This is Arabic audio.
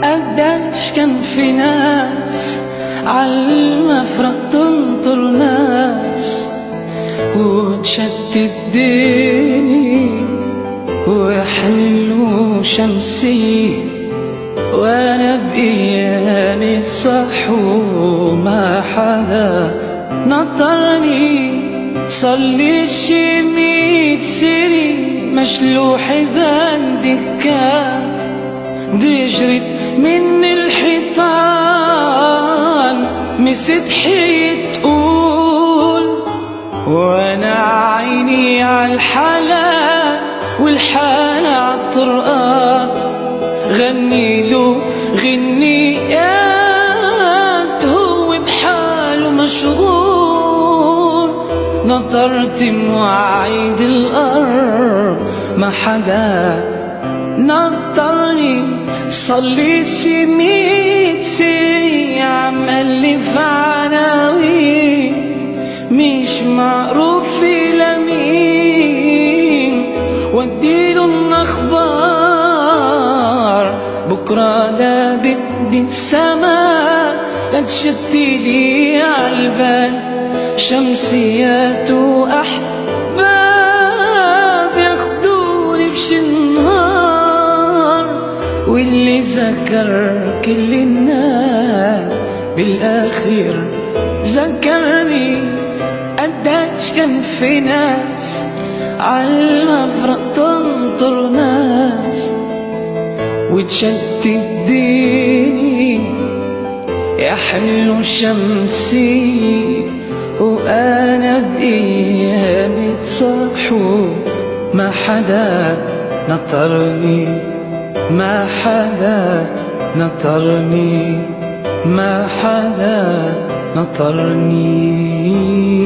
قديش كان في ناس عالمفرق تنطر ناس وتشتت ديني ويحملوا شمسي، وانا بايامي الصح وما حدا نطرني. صلي شي 100 سنة مشلوح بندكان، دجرت من الحيطان مستحي تقول، وانا عيني عالحلا والحالة عالطرقات. غني له غنيات هو بحاله مشغول، نطرت مواعيد الأرض ما حدا نطرني. صلي شي 100 سنة عم ألف عناوين مش معروف لمين، وديلن أخبار بكرة لا بدي السما لا تشتلي عالبال. شمسيات وأحباب ياخدوني بشي النهار، واللي ذكر كل الناس بالآخر ذكرني. قديش كان في ناس عالمفرق تنطر ناس وتشتت ديني يحملوا شمسي، وانا بايامي صح ما حدا نطرني، ما حدا نطرني، ما حدا نطرني.